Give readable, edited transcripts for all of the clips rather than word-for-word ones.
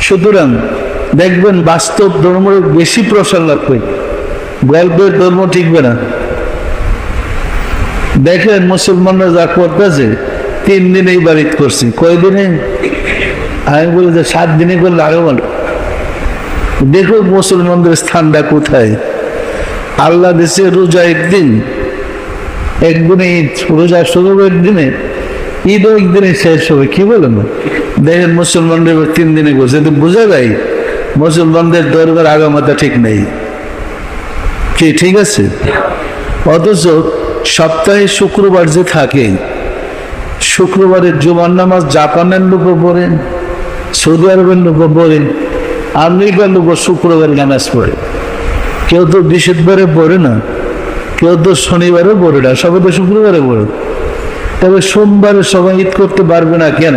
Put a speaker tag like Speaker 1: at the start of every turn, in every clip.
Speaker 1: সুতরাং দেখবেন বাস্তব ধর্ম বেশি প্রসার লাগবে, গল্পের ধর্ম টিকবে না। দেখেন মুসলমানরা যা করতেছে, 3 দিনেই বাড়িত করছি, কয়দিনে? আমি বলি যে 7 দিনে করলে আরো ভালো। দেখো মুসলমানদের স্থানটা কোথায়। আল্লাহ দেশে রোজা একদিনে ঈদ, রোজা শুরু একদিনে, ঈদও একদিনে শেষ হবে, কি বলেন? দেখেন মুসলমানদের 3 দিনে করছে, বোঝা যায় মুসলমানদের দরবার আগামাতা ঠিক নেই, কি ঠিক আছে? অথচ সপ্তাহে শুক্রবার যে থাকে, শুক্রবারের জুমার নামাজ জাপানের লোকও পড়েন, সৌদি আরবের লোকও পড়েন, আমেরিকার লোকও শুক্রবার নামাজ পড়ে। কেউ তো বৃহস্পতিবারে পড়ে না, কেউ তো শনিবারে পড়ে না, সবাই তো শুক্রবারে পড়ে। তবে সোমবারে সবাই ঈদ করতে পারবে না কেন?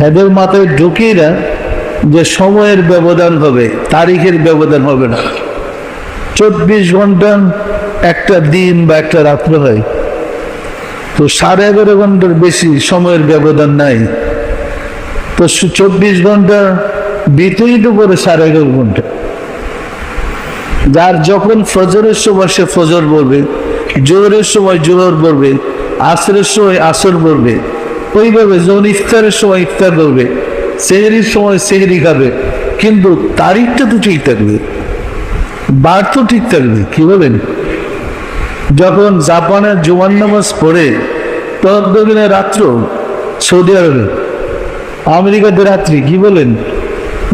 Speaker 1: এদের মাথায় ঢুকিয়ে না যে সময়ের ব্যবধান হবে, তারিখের ব্যবধান হবে না। 24 ঘন্টা একটা দিন বা একটা রাত্র হয়, তো 11.5 ঘন্টার বেশি সময়ের ব্যবধান নাই। তো 24 ঘন্টা বিতরিত করে 11.5 ঘন্টা। যার যখন ফজরের সময় সে ফজর পড়বে, জোহরের সময় জোহর পড়বে, আসরের সময় আসর পড়বে, ওইভাবে যখন ইফতারের সময় ইফতার করবে, সেহরির সময় সেহরি খাবে, কিন্তু তারিখটা তো ঠিক থাকবে, বার তো ঠিক থাকবে, কি বলেন? যখন জাপানের জুমার নামাজ পড়ে তখন রাত্র, সৌদি আরবে, আমেরিকাতে রাত্রি, কি বলেন?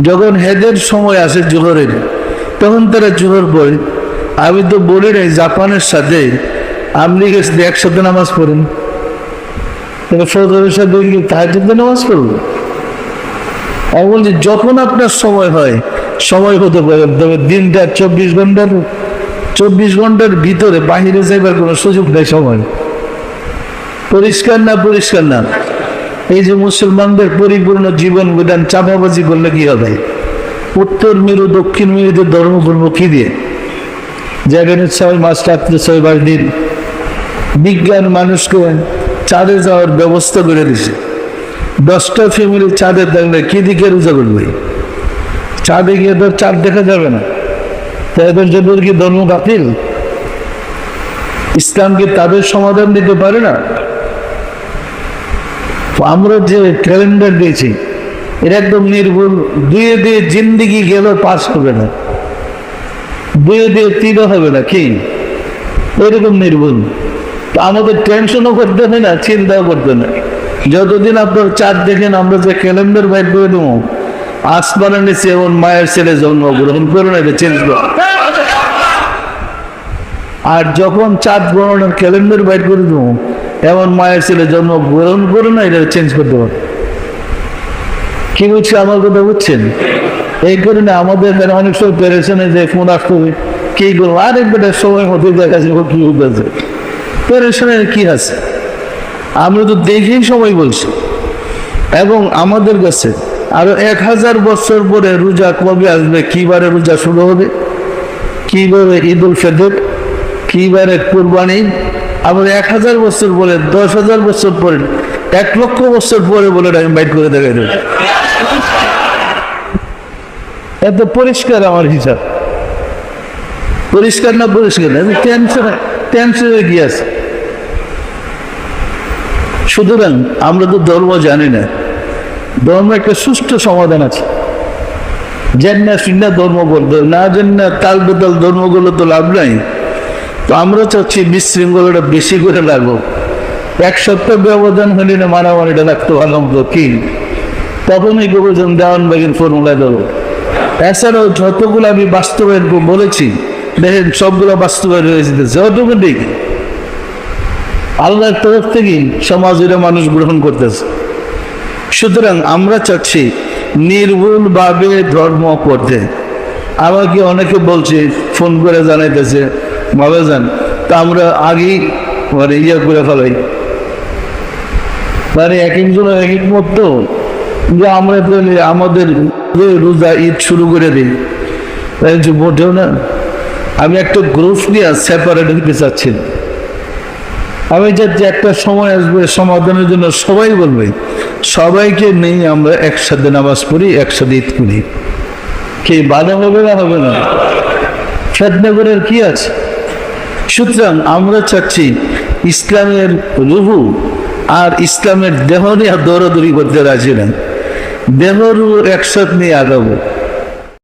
Speaker 1: যখন হেদের সময় আসে জোহরের, তখন তারা জোহর পড়ে। আমি তো বলি নাই জাপানের সাথে আমেরিকার সাথে একসাথে নামাজ পড়েন, ফজরের সাথে তাহাজ্জুদের নামাজ পড়বো। আমি বলছি যখন আপনার সময় হয়, সময় হতে পারে, তবে দিনটা 24 ঘন্টার ভিতরে বাহিরে যাইবার কোনো সুযোগ নেই। সময় পরিষ্কার না? পরিষ্কার না? এই যে মুসলমানদের পরিপূর্ণ জীবন বিধান চাপাবাজি করলে কি হবে? উত্তর মেরু দক্ষিণ মেরুতে ধর্ম করবো কি দিয়ে? যেখানে 6 মাস রাত্রে 6 দিন বিজ্ঞান মানুষকে চাঁদে যাওয়ার ব্যবস্থা করে দিছে। 10টা ফ্যামিলি চাঁদে থাকলে কি দিকে রোজা করবে? চাঁদে গিয়ে তো চাঁদ দেখা যাবে না, তাদের জন্য কি ধর্ম বাতিল? ইসলাম কি তাদের সমাধান দিতে পারে না? আমরা যে ক্যালেন্ডার দিয়েছি এটা একদম নির্ভুল, 2 দিয়ে জিন্দিগি গেল পাস হবে না, 2 দিয়ে 3 হবে না, কি এরকম নির্ভুল। তো আমাদের টেনশনও করতে হয় না, চিন্তাও করতে না। যতদিন আপনার চাঁদ দেখেন, আমরা যে ক্যালেন্ডার বাইর করে দেবো, আসমানের নিচে এমন মায়ের ছেলে জন্মগ্রহণ করে না, এটা চেঞ্জ করো। আর যখন চাঁদ গণনার ক্যালেন্ডার বাইর করে দেবো, এমন মায়ের ছেলে জন্মগ্রহণ করে না, এটা চেঞ্জ করতে পারো। কি বুঝছে আমার কথা? বুঝছেন? এই কারণে আমাদের অনেক সময় পেরেশনে যে ফোন আসতে কি করবো, আরেক বেটার সময় মতো দেখা যাবো কি উঠেছে, পেরেশনের কি আছে? আমরা তো দেখেই সময় বলছি। এবং আমাদের কাছে আরো 1000 বছর পরে রোজা কবে আসবে, কিবারে রোজা শুরু হবে, কিভাবে ঈদ উল ফিতর, কিবারে কুরবানি, আবার 1000 বছর পরে, 10,000 বছর পরে, 1 লক্ষ বছর পরে বলে আমি বাইট করে দেখাই দেব। এত পরিষ্কার আমার হিসাব। পরিষ্কার না? পরিষ্কার না? টেনশনে কি আছে? সুতরাং আমরা তো ধর্ম জানি না, ধর্ম একটা সুষ্ঠু সমাধান আছে। জেন্না সিন্না ধর্ম করতে না, জেন্না তাল বেতাল ধর্মগুলো তো লাভ নাই। তো আমরা চাচ্ছি বিশৃঙ্খলাটা বেশি করে লাগবো। 1 সপ্তাহ ব্যবধান হলে না মারামারিটা লাগতো ভালো মতো, কি তখনই গোবর্ধন দেওয়ান বাগির ফর্মুলা দেবো। এছাড়াও যতগুলো আমি বাস্তবায়ন বলেছি, দেখেন সবগুলো বাস্তবায়ন হয়ে যেতেছে অটোমেটিক। আল্লাহর তরফ থেকেই সমাজের মানুষ গ্রহণ করতেছে। সুতরাং আমরা চাচ্ছি নির্ভুলভাবে ধর্ম করতে। আমাকে অনেকে বলছে, ফোন করে জানাইতেছে, ভালো যান তা আমরা আগেই মানে করে ফেলাই, মানে এক একজন এক এক মতো যে আমরা আমাদের রোজা ঈদ শুরু করে দিই, মোটেও না। আমি একটা গ্রুপ নিয়ে সেপারেট হতে চাচ্ছি। আমি যাচ্ছি একটা সময় আসবে সমাধানের জন্য, সবাই বলবে সবাইকে নেই আমরা একসাথে নামাজ পড়ি, একসাথে ঈদ করি, কে বাধা হবে না? হবে না। ফেতনা করার কি আছে? সুতরাং আমরা চাচ্ছি ইসলামের রুহু আর ইসলামের দেহ নিয়ে দৌড়াদৌড়ি করতে রাজি না, দেহ রুহু একসাথে নিয়ে আগাবো।